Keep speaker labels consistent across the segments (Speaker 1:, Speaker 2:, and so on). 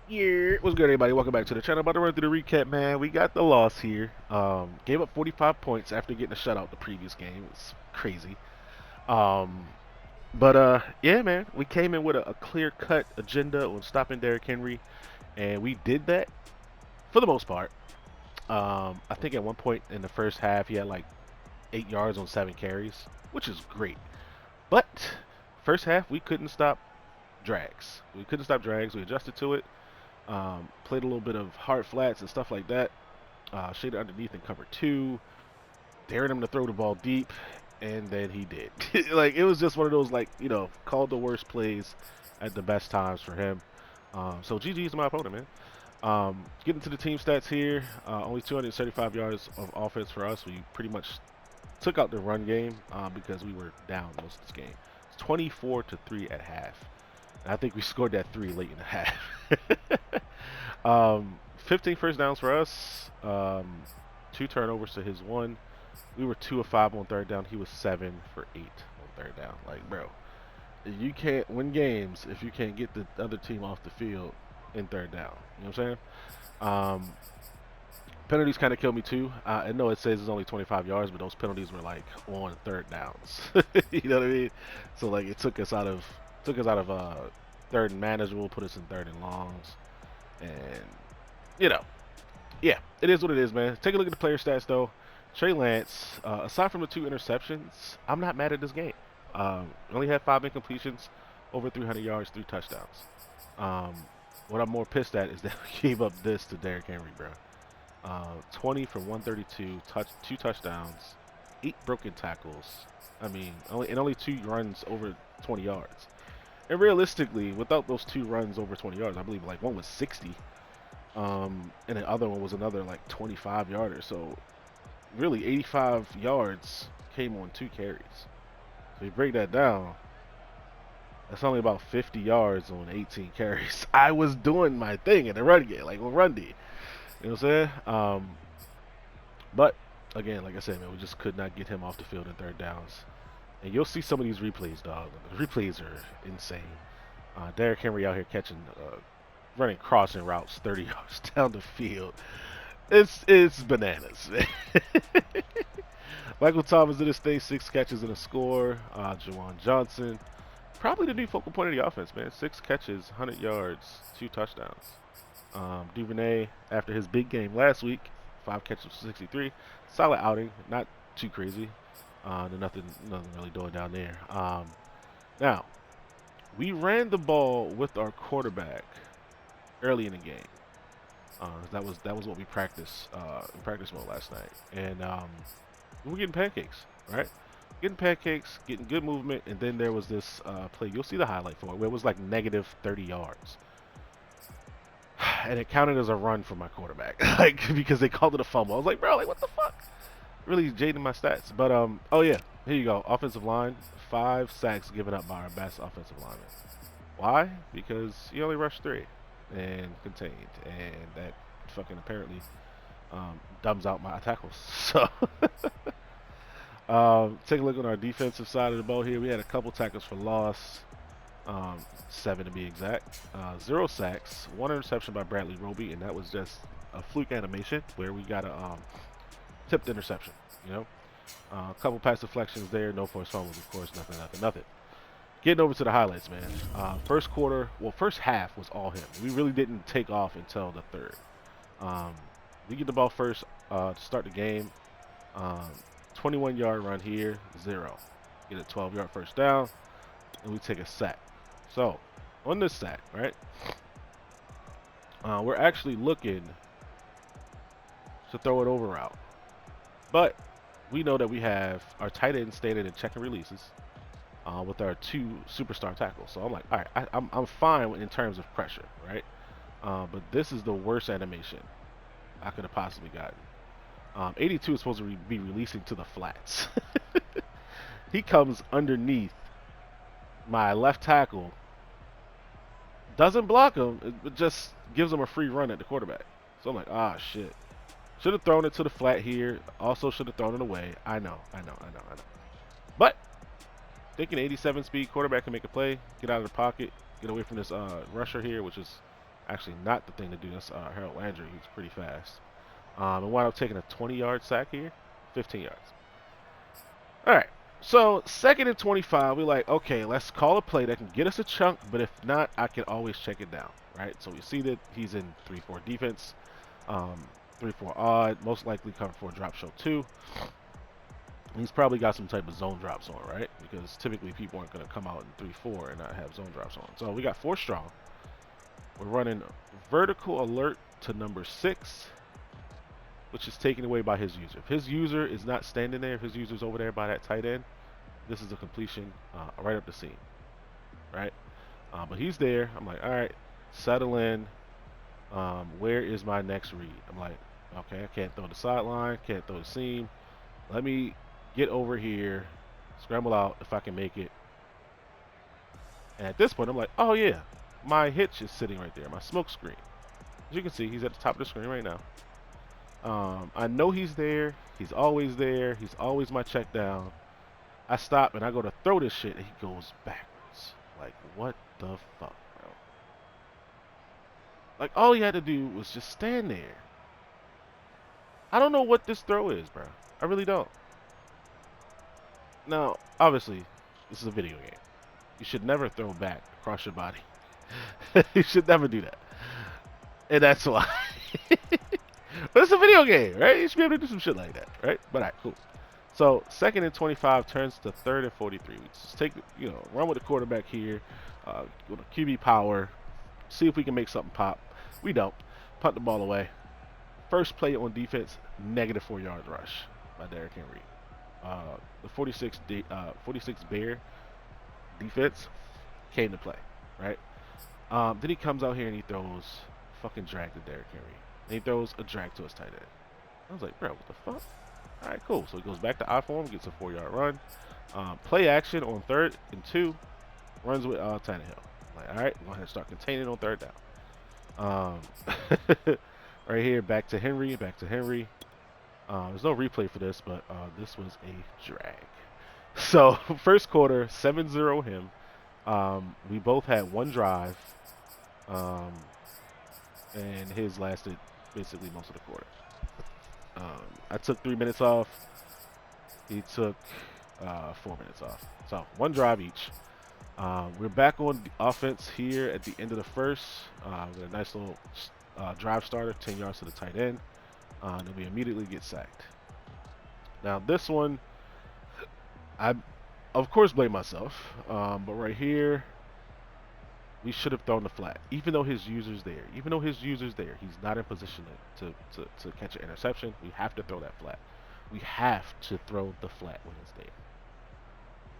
Speaker 1: Yeah, what's good, everybody? Welcome back to the channel. About to run through the recap, man. We got the loss here. Gave up 45 points after getting a shutout the previous game. It's crazy. Um, but yeah, man, we came in with a clear-cut agenda on stopping Derrick Henry, and we did that for the most part. I think at one point in the first half, he had like 8 yards on 7 carries, which is great. But first half, we couldn't stop drags. We couldn't stop drags. We adjusted to it. Played a little bit of hard flats and stuff like that. Shaded underneath in cover two, daring him to throw the ball deep, and then he did. Like it was just one of those called the worst plays at the best times for him. So GG's to my opponent, man. Getting to the team stats here, only 275 yards of offense for us. We pretty much took out the run game because we were down most of this game. It's 24-3 at half. And I think we scored that three late in the half. 15 first downs for us. Two turnovers to his one. We were 2 of 5 on third down. He was 7 for 8 on third down. Like, bro, you can't win games if you can't get the other team off the field in third down. You know what I'm saying? Um, Penalties kind of killed me too. I know it says it's only 25 yards, but those penalties were like on third downs. You know what I mean? So like it took us out of third and manageable, put us in third and longs, and you know, yeah, it is what it is, man. Take a look at the player stats though. Trey Lance, aside from the 2 interceptions, I'm not mad at this game. Only had 5 incompletions, over 300 yards, 3 touchdowns. Um, what I'm more pissed at is that we gave up this to Derrick Henry, bro. 20 for 132, 2 touchdowns, 8 broken tackles. I mean, only 2 runs over 20 yards. And realistically, without those 2 runs over 20 yards, I believe like one was 60, and the other one was another like 25 yarder. So really, 85 yards came on 2 carries. So you break that down, that's only about 50 yards on 18 carries. I was doing my thing in the run game, like on run D. You know what I'm saying? But again, like I said, man, we just could not get him off the field in third downs. And you'll see some of these replays, dog. The replays are insane. Derrick Henry out here catching, running crossing routes 30 yards down the field. It's bananas, man. Michael Thomas did his thing, 6 catches and a score. Jawan Johnson, probably the new focal point of the offense, man. 6 catches, 100 yards, 2 touchdowns. Duvernay, after his big game last week, 5 catches for 63. Solid outing, not too crazy. Nothing really doing down there. Now, we ran the ball with our quarterback early in the game. That was what we practiced in practice mode last night, and we were getting pancakes, right? Getting pancakes, getting good movement, and then there was this play. You'll see the highlight for it, where it was like negative 30 yards. And it counted as a run for my quarterback, like because they called it a fumble. I was like, bro, like what the fuck? Really jading my stats. But oh yeah, here you go. Offensive line, 5 sacks given up by our best offensive lineman. Why? Because he only rushed 3 and contained, and that fucking apparently dumbs out my tackles. So take a look on our defensive side of the ball here. We had a couple tackles for loss. 7 to be exact. 0 sacks, 1 interception by Bradley Roby, and that was just a fluke animation where we got a tipped interception. You know, a couple pass deflections there, no forced fumbles, of course, nothing. Getting over to the highlights, man. First quarter, well, first half was all him. We really didn't take off until the third. Um, we get the ball first to start the game. Um, 21-yard run here, 0. Get a 12-yard first down, and we take a sack. So, on this sack, right, we're actually looking to throw it over route. But we know that we have our tight end standing in check and releases with our 2 superstar tackles. So I'm like, all right, I'm fine in terms of pressure, right? But this is the worst animation I could have possibly gotten. 82 is supposed to be releasing to the flats. He comes underneath my left tackle, doesn't block him, it just gives him a free run at the quarterback. So I'm like, ah, shit. Should have thrown it to the flat here. Also should have thrown it away. I know. But thinking 87 speed quarterback can make a play, get out of the pocket, get away from this rusher here, which is Actually, not the thing to do. That's Harold Landry. He's pretty fast. And wound up taking a 20-yard sack here, 15 yards. All right. So 2nd and 25, we're like, okay, let's call a play that can get us a chunk, but if not, I can always check it down, right? So we see that he's in 3-4 defense, 3-4 odd, most likely cover for a drop show 2. He's probably got some type of zone drops on, right? Because typically people aren't going to come out in 3-4 and not have zone drops on. So we got 4 strong. We're running vertical alert to number 6, which is taken away by his user. If his user is not standing there, if his user's over there by that tight end, this is a completion right up the seam, right? But he's there. I'm like, all right, settle in. Where is my next read? I'm like, okay, I can't throw the sideline, can't throw the seam. Let me get over here, scramble out if I can make it. And at this point, I'm like, oh yeah, my hitch is sitting right there, my smoke screen. As you can see, he's at the top of the screen right now. I know he's there. He's always there. He's always my check down. I stop and I go to throw this shit, and he goes backwards. Like, what the fuck, bro? Like, all he had to do was just stand there. I don't know what this throw is, bro. I really don't. Now, obviously, this is a video game. You should never throw back across your body. You should never do that. And that's why. But it's a video game, right? You should be able to do some shit like that, right? But all right, cool. So 2nd and 25 turns to 3rd and 43. We just take, run with the quarterback here, go to QB power, see if we can make something pop. We don't. Punt the ball away. First play on defense, negative 4-yard rush by Derrick Henry. The 46 Bear defense came to play, right? Then he comes out here and he throws fucking drag to Derrick Henry. And he throws a drag to his tight end. I was like, bro, what the fuck? All right, cool. So he goes back to I form, gets a 4-yard run. Play action on 3rd and 2, runs with Tannehill. Like, all right, go ahead and start containing on 3rd down. Right here, back to Henry. There's no replay for this, but this was a drag. So first quarter, 7-0 him. We both had one drive, and his lasted basically most of the quarter. I took 3 minutes off. He took 4 minutes off. So 1 drive each. We're back on the offense here at the end of the first. With a nice little drive starter, 10 yards to the tight end. Then we immediately get sacked. Now this one, I of course blame myself. But right here, we should have thrown the flat. Even though his user's there, he's not in position to catch an interception. We have to throw that flat. We have to throw the flat when it's there.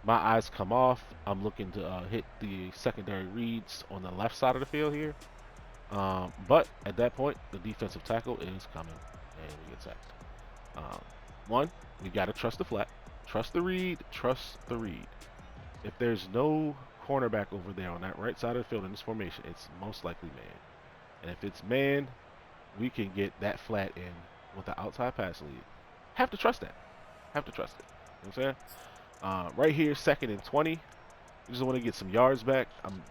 Speaker 1: My eyes come off. I'm looking to hit the secondary reads on the left side of the field here. But at that point, the defensive tackle is coming, and we get sacked. One, we got to trust the flat. Trust the read. If there's no cornerback over there on that right side of the field in this formation, it's most likely man. And if it's man, we can get that flat in with the outside pass lead. Have to trust that. You know what I'm saying? Right here, 2nd and 20. We just want to get some yards back. I'm,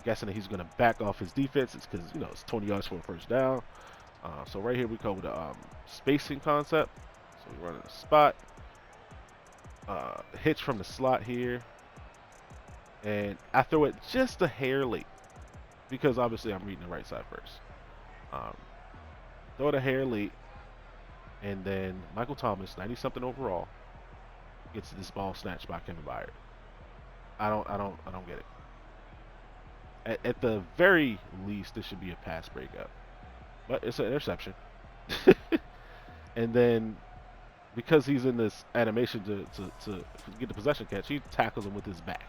Speaker 1: guessing that he's going to back off his defense. It's because, it's 20 yards for a first down. So right here we go with the spacing concept. So we run in a spot. Hitch from the slot here. And I throw it just a hair late because obviously I'm reading the right side first. Throw it a hair late, and then Michael Thomas, 90-something overall, gets this ball snatched by Kevin Byard. I don't get it. At the very least, this should be a pass breakup, but it's an interception. And then because he's in this animation to get the possession catch, he tackles him with his back.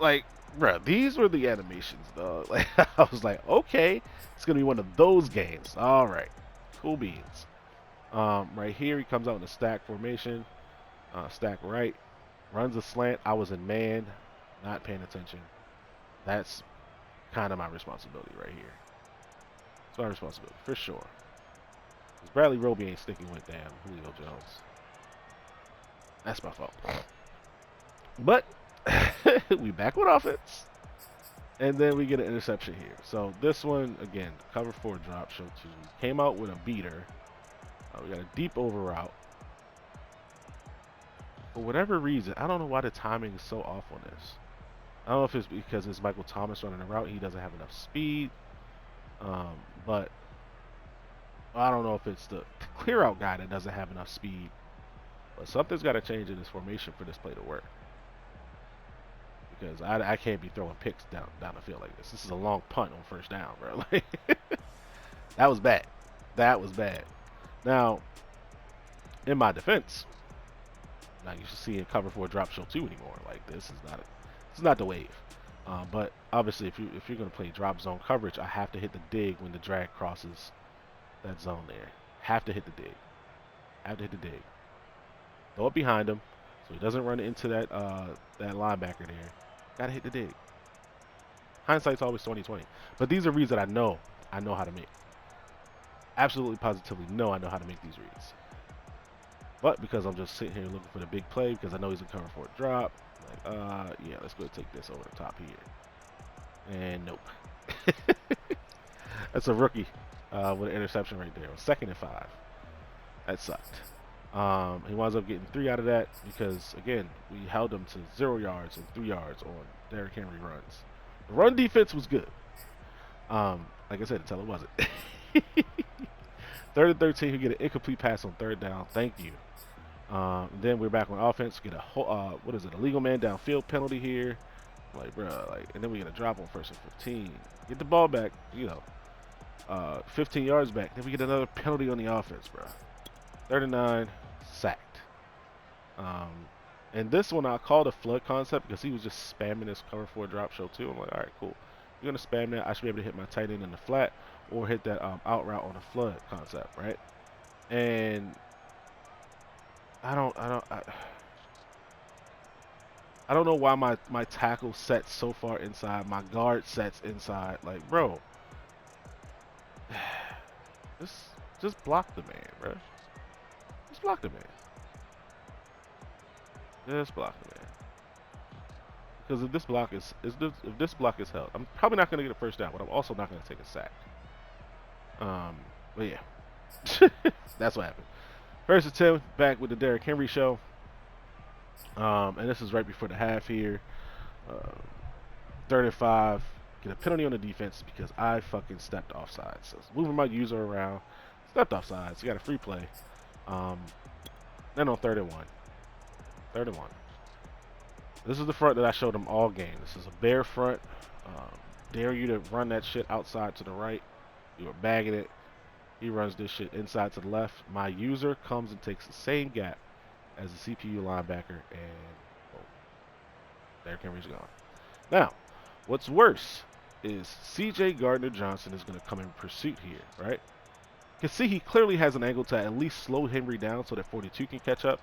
Speaker 1: Like, bruh, these were the animations, though. Like, I was like, okay, it's gonna be one of those games. All right, cool beans. Right here, he comes out in a stack formation, stack right, runs a slant. I was in man, not paying attention. That's kind of my responsibility right here. It's my responsibility for sure. Because Bradley Roby ain't sticking with damn Julio Jones. That's my fault. But we back with offense. And then we get an interception here. So this one, again, cover 4 drop, show 2. Came out with a beater. We got a deep over route. For whatever reason, I don't know why the timing is so off on this. I don't know if it's because it's Michael Thomas running the route. He doesn't have enough speed. But I don't know if it's the clear out guy that doesn't have enough speed. But something's got to change in this formation for this play to work. Because I can't be throwing picks down the field like this. This is a long punt on first down, bro. Like, that was bad. That was bad. Now, in my defense, now you should see it cover 4 drop show 2 anymore. Like, this is not the wave. But obviously, if you're gonna play drop zone coverage, I have to hit the dig when the drag crosses that zone there. Have to hit the dig. Have to hit the dig. Throw it behind him so he doesn't run into that linebacker there. Gotta hit the dig. Hindsight's always 20/20. But these are reads that I know how to make. Absolutely positively know I know how to make these reads. But because I'm just sitting here looking for the big play because I know he's gonna cover for a drop, like, yeah, let's go take this over the top here. And nope. That's a rookie with an interception right there. 2nd and 5. That sucked. He winds up getting 3 out of that because, again, we held him to 0 yards and 3 yards on Derrick Henry runs. The run defense was good. Like I said, until it wasn't. 3rd and 13, we get an incomplete pass on 3rd down. Thank you. Then we're back on offense. Get a illegal man downfield penalty here. Like, bro, like, and then we get a drop on 1st and 15. Get the ball back, 15 yards back. Then we get another penalty on the offense, bro. 3rd and 9, sacked. And this one I called a flood concept because he was just spamming this cover 4 drop show 2. I'm like, all right, cool. You're gonna spam that. I should be able to hit my tight end in the flat or hit that out route on a flood concept, right? And I don't know why my tackle sets so far inside, my guard sets inside. Like, bro, just block the man, bro. Just block the man. Just block the man. Because if this block is held, I'm probably not gonna get a first down, but I'm also not gonna take a sack. But yeah, that's what happened. 1st and 10, back with the Derrick Henry show. And this is right before the half here. 3rd and 5. Get a penalty on the defense because I fucking stepped offside. So moving my user around, stepped offside. So you got a free play. Then on 3rd and 1. 3rd and 1. This is the front that I showed him all game. This is a bare front. Dare you to run that shit outside to the right. You were bagging it. He runs this shit inside to the left. My user comes and takes the same gap as the CPU linebacker, and Derrick Henry's gone. Now, what's worse is C.J. Gardner-Johnson is going to come in pursuit here, right? You can see he clearly has an angle to at least slow Henry down so that 42 can catch up,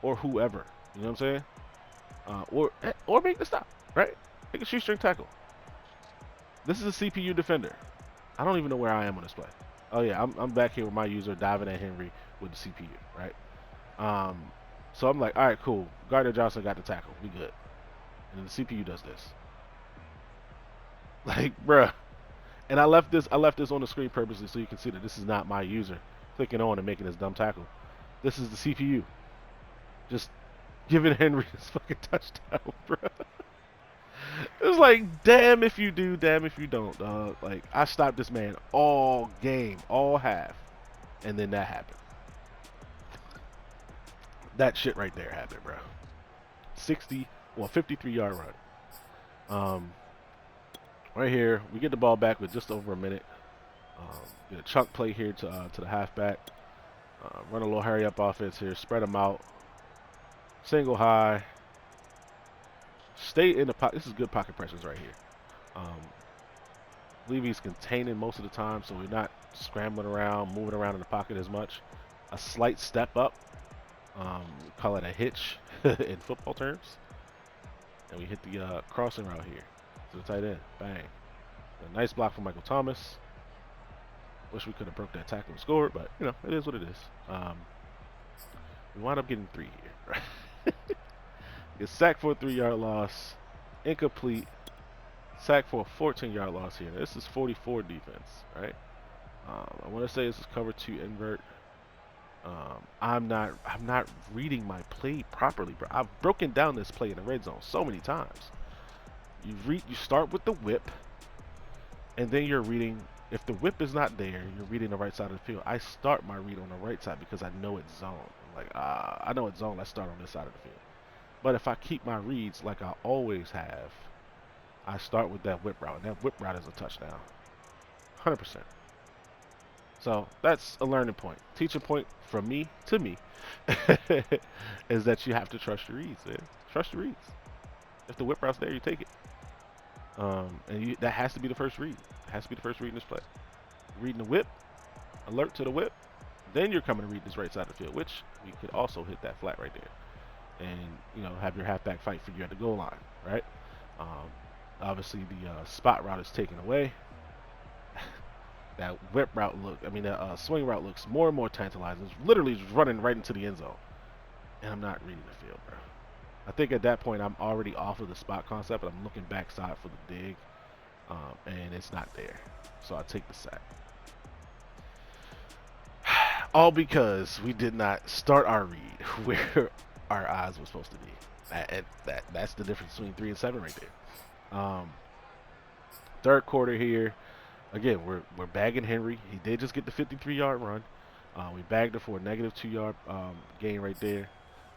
Speaker 1: or whoever. You know what I'm saying? Or make the stop, right? Make a shoestring tackle. This is a CPU defender. I don't even know where I am on this play. Oh yeah, I'm back here with my user diving at Henry with the CPU, right? So I'm like, all right, cool. Gardner-Johnson got the tackle. We good. And then the CPU does this. Like, bruh. And I left this on the screen purposely so you can see that this is not my user clicking on and making this dumb tackle. This is the CPU. Just giving Henry this fucking touchdown, bruh. It was like, damn if you do, damn if you don't, dog. Like, I stopped this man all game, all half. And then that happened. That shit right there happened, bro. 53-yard run. Right here, we get the ball back with just over a minute. Get a chunk play here to the halfback. Run a little hurry up offense here. Spread them out. Single high. Stay in the pocket. This is good pocket presence right here. I believe he's containing most of the time, so we're not scrambling around, moving around in the pocket as much. A slight step up. We call it a hitch in football terms. And we hit the crossing route here to the tight end. Bang. A nice block from Michael Thomas. Wish we could have broke that tackle and scored, but, you know, it is what it is. We wind up getting 3 here. Right? Get sacked for a 3-yard loss. Incomplete. Sack for a 14-yard loss here. This is 44 defense, right? I want to say this is cover 2 invert. I'm not reading my play properly, bro. I've broken down this play in the red zone so many times. You start with the whip, and then you're reading. If the whip is not there, you're reading the right side of the field. I start my read on the right side because I know it's zone. I'm like, I know it's zone. Let's start on this side of the field. But if I keep my reads like I always have, I start with that whip route, and that whip route is a touchdown, 100%. So that's a learning point. Teaching point from me to me is that you have to trust your reads, man. Trust your reads. If the whip route's there, you take it. That has to be the first read. It has to be the first read in this play. Reading the whip, alert to the whip, then you're coming to read this right side of the field, which you could also hit that flat right there, and have your halfback fight for you at the goal line, right? Um, Obviously, the spot route is taken away. That whip route that swing route looks more and more tantalizing. It's literally just running right into the end zone, and I'm not reading the field, bro. I think at that point I'm already off of the spot concept, and I'm looking backside for the dig, and it's not there. So I take the sack. All because we did not start our read where our eyes were supposed to be. That's the difference between 3 and 7 right there. Third quarter here. Again, we're bagging Henry. He did just get the 53-yard run. We bagged her for a negative 2-yard gain right there.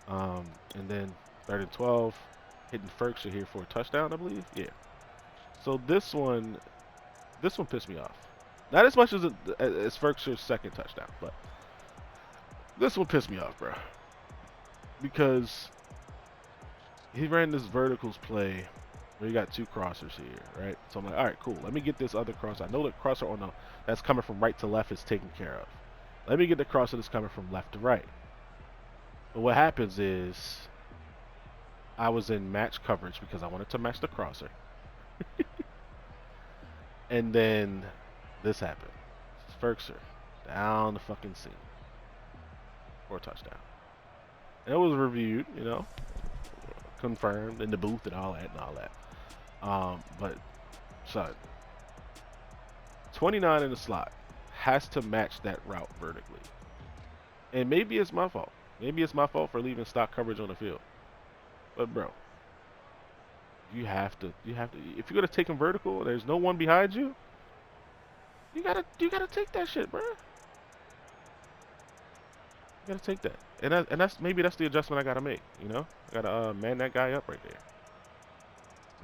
Speaker 1: And then 3rd and 12, hitting Ferkser here for a touchdown, I believe. Yeah. So this one pissed me off. Not as much as Ferkser's second touchdown, but this one pissed me off, bro. Because he ran this verticals play where you got 2 crossers here, right? So I'm like, all right, cool. Let me get this other crosser. I know the crosser that's coming from right to left is taken care of. Let me get the crosser that's coming from left to right. But what happens is I was in match coverage because I wanted to match the crosser. And then this happened. Ferkser down the fucking seam for a touchdown. And it was reviewed, confirmed in the booth and all that. But son, 29 in the slot has to match that route vertically. And maybe it's my fault. Maybe it's my fault for leaving stock coverage on the field. But bro, you have to if you're gonna take him vertical and there's no one behind you, you gotta take that shit, bro. You gotta take that. And that's the adjustment I gotta make, I gotta man that guy up right there.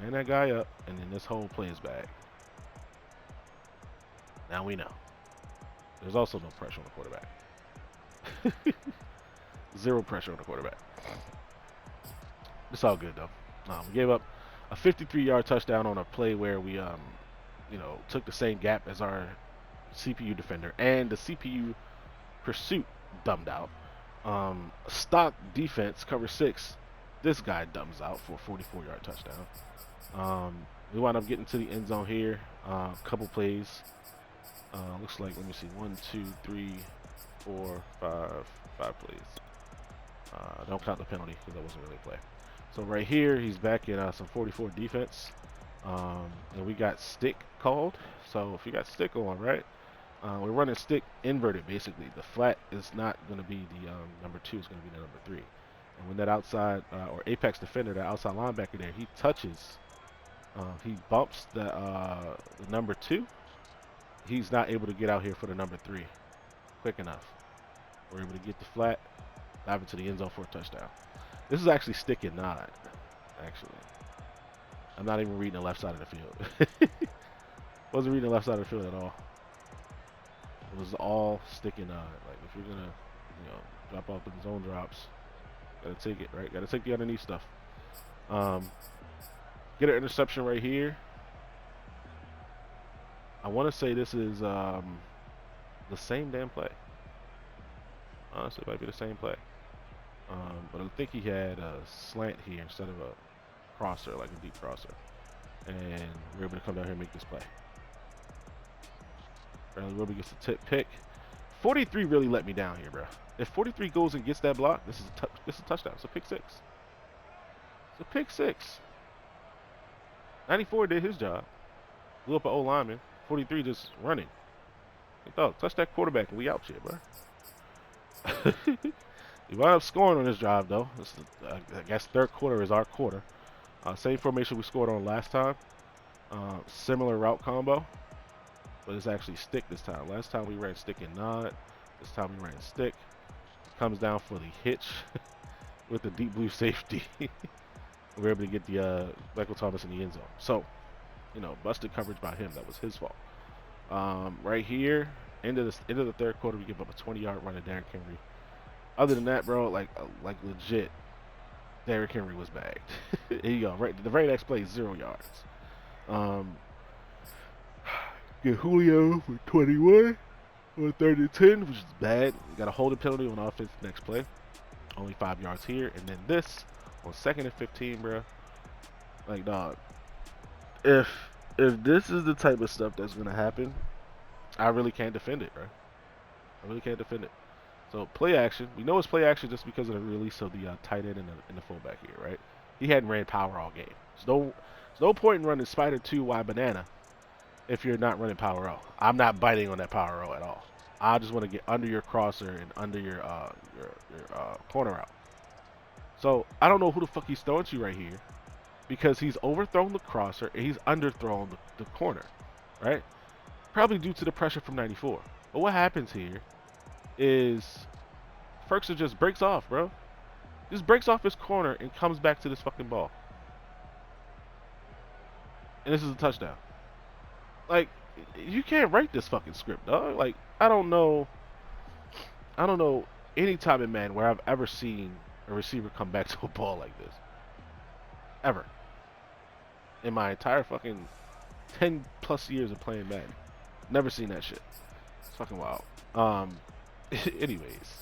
Speaker 1: Man that guy up, and then this whole play is back. Now we know. There's also no pressure on the quarterback. Zero pressure on the quarterback. It's all good though. We gave up a 53-yard touchdown on a play where we took the same gap as our CPU defender, and the CPU pursuit dumbed out. Stock defense cover 6. This guy dumbs out for a 44-yard touchdown. We wound up getting to the end zone here. A couple plays. Looks like, let me see, 1, 2, 3, 4, 5 plays. Don't count the penalty because that wasn't really a play. So right here, he's back in some 44 defense. And we got stick called. So if you got stick on, right? We're running stick inverted, basically. The flat is not going to be the number 2. It's going to be the number 3. And when that outside or apex defender, that outside linebacker there, he touches, he bumps the number 2. He's not able to get out here for the number 3 quick enough. We're able to get the flat, dive into the end zone for a touchdown. This is actually stick and nod, actually. I'm not even reading the left side of the field. Wasn't reading the left side of the field at all. It was all stick and nod. Like, if you're gonna, drop off the zone drops, gotta take it, right? Gotta take the underneath stuff. Get an interception right here. I want to say this is the same damn play. Honestly, it might be the same play. But I think he had a slant here instead of a crosser, like a deep crosser. And we're able to come down here and make this play. Bradley Roby gets a tip pick. 43 really let me down here, bro. If 43 goes and gets that block, this is a touchdown. It's a pick 6. It's a pick 6. 94 did his job. Blew up an old lineman. 43 just running. Hey, dog, touch that quarterback and we out here, bro. We wound up scoring on this drive, though. I guess third quarter is our quarter. Same formation we scored on last time. Similar route combo, but it's actually stick this time. Last time we ran stick and nod. This time we ran stick. Comes down for the hitch with the deep blue safety. We're able to get the Michael Thomas in the end zone. So, busted coverage by him. That was his fault. Right here, end of the third quarter, we give up a 20-yard run to Derrick Henry. Other than that, bro, like legit, Derrick Henry was bagged. Here you go. Right, the very next play, 0 yards. Get Julio for 21 on 3rd and 10, which is bad. We got a holding penalty on offense next play. Only 5 yards here, and then this on 2nd and 15, bro. Like, dog, if this is the type of stuff that's gonna happen, I really can't defend it, bro. I really can't defend it. So play action. We know it's play action just because of the release of the tight end and the fullback here, right? He hadn't ran power all game. There's no point in running Spider 2 Y banana if you're not running power route. I'm not biting on that power route at all. I just want to get under your crosser and under your corner route. So I don't know who the fuck he's throwing to right here, because he's overthrown the crosser and he's underthrown the corner, right? Probably due to the pressure from 94. But what happens here is Ferguson just breaks off, bro. Just breaks off his corner and comes back to this fucking ball. And this is a touchdown. Like, you can't write this fucking script, dog. Like, I don't know any time in man where I've ever seen a receiver come back to a ball like this. Ever. In my entire fucking 10 plus years of playing Madden. Never seen that shit. It's fucking wild. Anyways,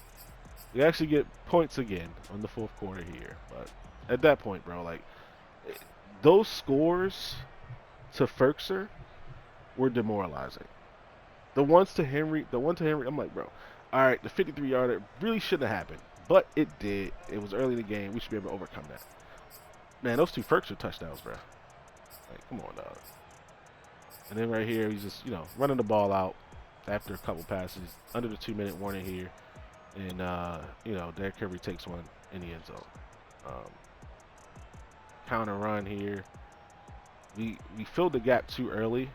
Speaker 1: we actually get points again on the 4th quarter here, but at that point, bro, like, those scores to Ferkser were demoralizing. The one to Henry, I'm like, bro, all right, the 53-yarder really shouldn't have happened, but it did. It was early in the game. We should be able to overcome that. Man, those 2 Ferkser touchdowns, bro. Like, come on, dog. And then right here, he's just, running the ball out after a couple passes, under the 2-minute warning here. And, Derrick Henry takes one in the end zone. Counter run here. We filled the gap too early.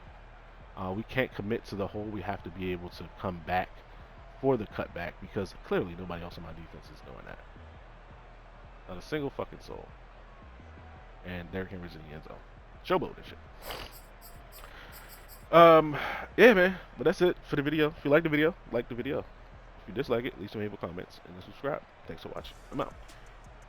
Speaker 1: We can't commit to the hole. We have to be able to come back for the cutback, because clearly nobody else on my defense is doing that. Not a single fucking soul. And Derrick Henry's in the end zone. Showboat and shit. Yeah, man. But that's it for the video. If you like the video, like the video. If you dislike it, leave some hateful comments and subscribe. Thanks for watching. I'm out.